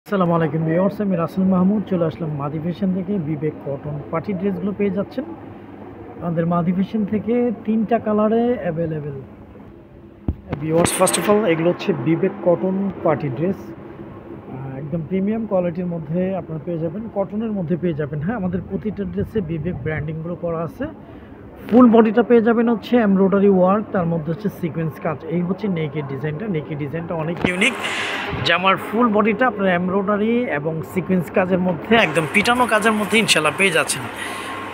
আসসালামু আলাইকুম ভিউয়ার্স, আমি রাসেল মাহমুদ চলে আসলাম মাদি ফ্যাশন থেকে। বিবেক কটন পার্টি ড্রেসগুলো পেয়ে যাচ্ছেন আমাদের মাদি ফ্যাশন থেকে। 3টা কালারে available. Viewers, first of all এগুলো হচ্ছে বিবেক কটন পার্টি ড্রেস। একদম প্রিমিয়াম কোয়ালিটির মধ্যে আপনারা পেয়ে যাবেন, কটনের মধ্যে পেয়ে যাবেন। হ্যাঁ, আমাদের প্রতিটা ড্রেসে বিবেক ব্র্যান্ডিংগুলো করা আছে। ফুল বডিটা পেয়ে যাবেন হচ্ছে এমব্রয়ডারি ওয়ার্ক, তার মধ্যে হচ্ছে সিকোয়েন্স কাজ। এই হচ্ছে নেকের ডিজাইনটা। নেকের ডিজাইনটা অনেক ইউনিক। জামার ফুল বডিটা আপনার এমব্রয়ডারি এবং সিকোয়েন্স কাজের মধ্যে, একদম পিটানো কাজের মধ্যে ইনশাল্লাহ পেয়ে যাচ্ছেন।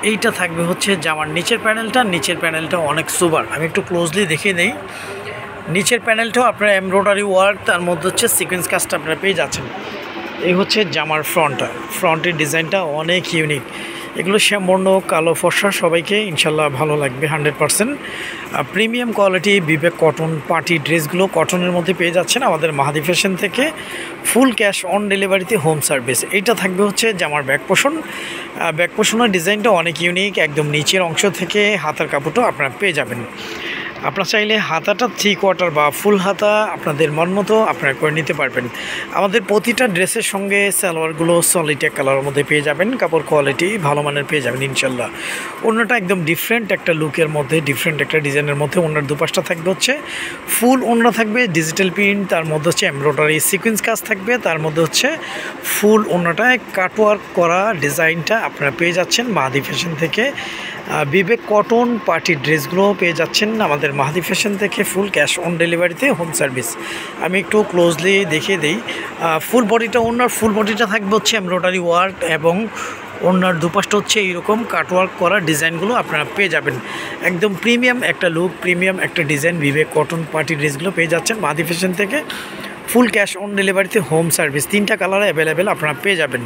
এইটা থাকবে হচ্ছে জামার নিচের প্যানেলটা। নিচের প্যানেলটা অনেক সুপার, আমি একটু ক্লোজলি দেখিয়ে নেই। নিচের প্যানেলটাও আপনার এমব্রয়ডারি ওয়ার্ক, তার মধ্যে হচ্ছে সিকোয়েন্স কাজটা আপনারা পেয়ে যাচ্ছেন। এই হচ্ছে জামার ফ্রন্টটা। ফ্রন্টের ডিজাইনটা অনেক ইউনিক। এগুলো শ্যামবর্ণ, কালো, ফর্সা, সবাইকে ইনশাল্লাহ ভালো লাগবে 100%। প্রিমিয়াম কোয়ালিটি বিবেক কটন পার্টি ড্রেসগুলো কটনের মধ্যে পেয়ে যাচ্ছেন আমাদের মাহাদি ফ্যাশন থেকে। ফুল ক্যাশ অন ডেলিভারিতে হোম সার্ভিস। এইটা থাকবে হচ্ছে জামার ব্যাক পোষণ। ব্যাক পোষণের ডিজাইনটা অনেক ইউনিক। একদম নিচের অংশ থেকে হাতার কাপড়টাও আপনারা পেয়ে যাবেন। আপনারা চাইলে হাতাটা 3/4 বা ফুল হাতা আপনাদের মন মতো আপনারা করে নিতে পারবেন। আমাদের প্রতিটা ড্রেসের সঙ্গে সালোয়ারগুলো সলিড এক কালারের মধ্যে পেয়ে যাবেন। কাপড় কোয়ালিটি ভালো মানের পেয়ে যাবেন ইনশাল্লাহ। অন্যটা একদম ডিফারেন্ট একটা লুকের মধ্যে, ডিফারেন্ট একটা ডিজাইনের মধ্যে। অন্যার দুপাশটা থাকবে হচ্ছে ফুল ওড়না, থাকবে ডিজিটাল প্রিন্ট, তার মধ্যে হচ্ছে এমব্রয়ডারি সিকোয়েন্স কাজ থাকবে, তার মধ্যে হচ্ছে ফুল ওড়নাটায় কাটওয়ার্ক করা ডিজাইনটা আপনারা পেয়ে যাচ্ছেন মাহাদি ফ্যাশন থেকে। বিবেক কটন পার্টি ড্রেসগুলো পেয়ে যাচ্ছেন আমাদের মাহাদি ফ্যাশন থেকে ফুল ক্যাশ অন ডেলিভারিতে হোম সার্ভিস। আমি একটু ক্লোজলি দেখিয়ে দিই। ফুল বডিটা, ওনার ফুল বডিটা থাকবে হচ্ছে এমব্রয়ডারি ওয়ার্ক এবং ওনার দুপাশটা হচ্ছে এইরকম কাটওয়ার্ক করা ডিজাইনগুলো আপনারা পেয়ে যাবেন। একদম প্রিমিয়াম একটা লুক, প্রিমিয়াম একটা ডিজাইন বিবেক কটন পার্টি ড্রেসগুলো পেয়ে যাচ্ছেন মাহাদি ফ্যাশন থেকে ফুল ক্যাশ অন ডেলিভারিতে হোম সার্ভিস। 3টা কালারে অ্যাভেলেবেল আপনারা পেয়ে যাবেন।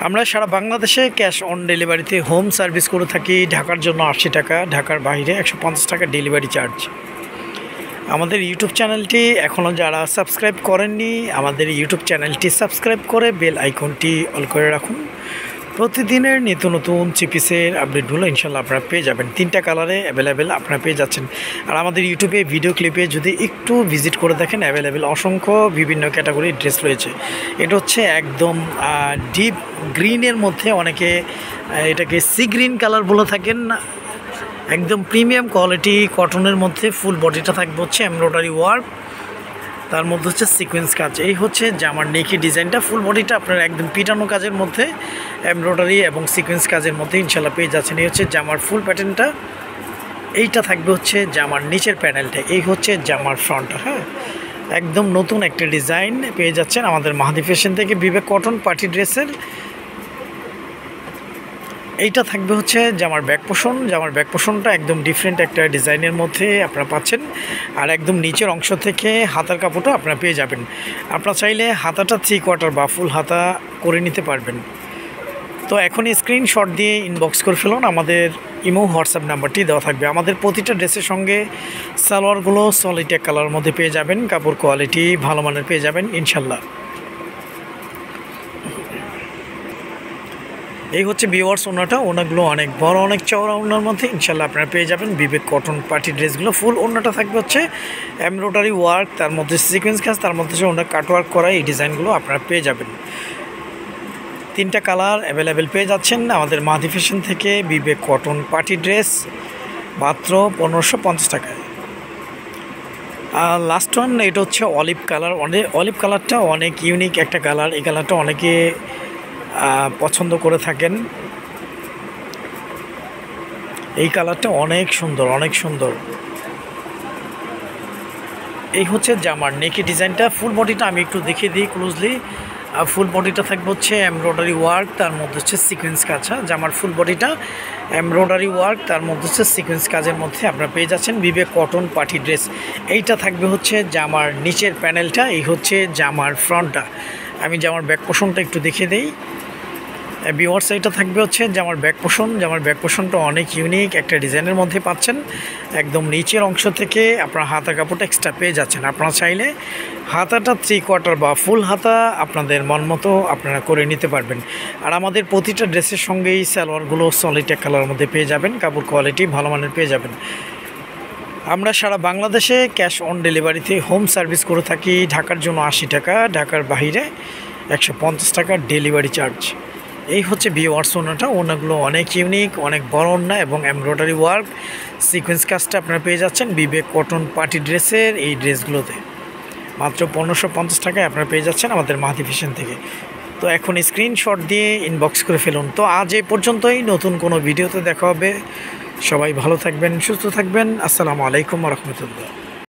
আমরা সারা বাংলাদেশে ক্যাশ অন ডেলিভারিতে হোম সার্ভিস করে থাকি। ঢাকার জন্য 80 টাকা, ঢাকার বাইরে 150 টাকা ডেলিভারি চার্জ। আমাদের ইউটিউব চ্যানেলটি এখনও যারা সাবস্ক্রাইব করেননি, আমাদের ইউটিউব চ্যানেলটি সাবস্ক্রাইব করে বেল আইকনটি অল করে রাখুন। প্রতিদিনের নিত্য নতুন চিপিসের আপডেটগুলো ইনশাল্লাহ আপনারা পেয়ে যাবেন। 3টা কালারে অ্যাভেলেবেল আপনারা পেয়ে যাচ্ছেন। আর আমাদের ইউটিউবে ভিডিও ক্লিপে যদি একটু ভিজিট করে দেখেন, অ্যাভেলেবেল অসংখ্য বিভিন্ন ক্যাটাগরির ড্রেস রয়েছে। এটা হচ্ছে একদম ডিপ গ্রিনের মধ্যে, অনেকে এটাকে সি গ্রিন কালার বলে থাকেন। একদম প্রিমিয়াম কোয়ালিটি কটনের মধ্যে ফুল বডিটা থাকবে হচ্ছে এমব্রয়ডারি ওয়ার্ক, তার মধ্যে হচ্ছে সিকোয়েন্স কাজ। এই হচ্ছে জামার নেকি ডিজাইনটা। ফুল বডিটা আপনার একদম পিটানো কাজের মধ্যে এমব্রয়ডারি এবং সিকোয়েন্স কাজের মধ্যে ইনশাল্লাহ পেয়ে যাচ্ছেন। এই হচ্ছে জামার ফুল প্যাটার্নটা। এইটা থাকবে হচ্ছে জামার নিচের প্যানেলটা। এই হচ্ছে জামার ফ্রন্টটা। হ্যাঁ, একদম নতুন একটা ডিজাইন পেয়ে যাচ্ছেন আমাদের মাহাদি ফ্যাশন থেকে বিবেক কটন পার্টি ড্রেসের। এইটা থাকবে হচ্ছে জামার ব্যাক পোষণ। জামার ব্যাক পোষণটা একদম ডিফারেন্ট একটা ডিজাইনের মধ্যে আপনারা পাচ্ছেন। আর একদম নিচের অংশ থেকে হাতার কাপড়টা আপনারা পেয়ে যাবেন। আপনারা চাইলে হাতাটা 3/4 বা ফুল হাতা করে নিতে পারবেন। তো এখনই স্ক্রিনশট দিয়ে ইনবক্স করে ফেলুন। আমাদের ইমো হোয়াটসঅ্যাপ নাম্বারটি দেওয়া থাকবে। আমাদের প্রতিটা ড্রেসের সঙ্গে সালোয়ারগুলো সলিড এক কালারের মধ্যে পেয়ে যাবেন। কাপড় কোয়ালিটি ভালো মানের পেয়ে যাবেন ইনশাল্লাহ। এই হচ্ছে ভিউয়ার্স ওনাটা। ওনাগুলো অনেক বড়, অনেক চওড়া ওনার মধ্যে ইনশাল্লাহ আপনারা পেয়ে যাবেন বিবেক কটন পার্টি ড্রেসগুলো। ফুল ওনাটা থাকবে হচ্ছে এমব্রয়ডারি ওয়ার্ক, তার মধ্যে সিকোয়েন্স কাজ, তার মধ্যে হচ্ছে ওনার কাটওয়ার্ক করা। এই ডিজাইনগুলো আপনারা পেয়ে যাবেন। 3টা কালার অ্যাভেলেবেল পেয়ে যাচ্ছেন আমাদের মাহাদি ফ্যাশন থেকে বিবেক কটন পার্টি ড্রেস মাত্র 1550 টাকায়। আর লাস্ট ওয়ান, এটা হচ্ছে অলিভ কালার। অলিভ কালারটা অনেক ইউনিক একটা কালার। এই কালারটা অনেকে পছন্দ করে থাকেন। এই কালারটা অনেক সুন্দর, অনেক সুন্দর। এই হচ্ছে জামার নেকি ডিজাইনটা। ফুল বডিটা আমি একটু দেখিয়ে দিই ক্লোজলি। ফুল বডিটা থাকবে হচ্ছে এমব্রয়ডারি ওয়ার্ক, তার মধ্যে হচ্ছে সিকোয়েন্স কাজ। জামার ফুল বডিটা এমব্রয়ডারি ওয়ার্ক, তার মধ্যে হচ্ছে সিকোয়েন্স কাজের মধ্যে আপনারা পেয়ে যাচ্ছেন বিবেক কটন পার্টি ড্রেস। এইটা থাকবে হচ্ছে জামার নিচের প্যানেলটা। এই হচ্ছে জামার ফ্রন্টটা। আমি জামার ব্যাক পোষণটা একটু দেখিয়ে দিই। ভিউয়ার্স, এটা থাকবে হচ্ছে জামার ব্যাক পোষণ। জামার ব্যাক পোষণটা অনেক ইউনিক একটা ডিজাইনের মধ্যে পাচ্ছেন। একদম নিচের অংশ থেকে আপনার হাতা কাপড়টা এক্সট্রা পেয়ে যাচ্ছেন। আপনারা চাইলে হাতাটা 3/4 বা ফুল হাতা আপনাদের মন মতো আপনারা করে নিতে পারবেন। আর আমাদের প্রতিটা ড্রেসের সঙ্গেই সালোয়ারগুলো সলিড এক কালারের মধ্যে পেয়ে যাবেন। কাপড় কোয়ালিটি ভালো মানের পেয়ে যাবেন। আমরা সারা বাংলাদেশে ক্যাশ অন ডেলিভারিতে হোম সার্ভিস করে থাকি। ঢাকার জন্য 80 টাকা, ঢাকার বাইরে 150 টাকা ডেলিভারি চার্জ। এই হচ্ছে ভিউয়ার্স ওনাটা। ওনাগুলো অনেক ইউনিক, অনেক বড় ওনা এবং এমব্রয়ডারি ওয়ার্ক সিকোয়েন্স কাজটা আপনারা পেয়ে যাচ্ছেন বিবেক কটন পার্টি ড্রেসের এই ড্রেসগুলোতে মাত্র 1550 টাকায় আপনারা পেয়ে যাচ্ছেন আমাদের মাহাদি ফ্যাশন থেকে। তো এখন স্ক্রিনশট দিয়ে ইনবক্স করে ফেলুন। তো আজ এই পর্যন্তই, নতুন কোনো ভিডিওতে দেখা হবে। সবাই ভালো থাকবেন, সুস্থ থাকবেন। আসসালামু আলাইকুম ওয়া রাহমাতুল্লাহ।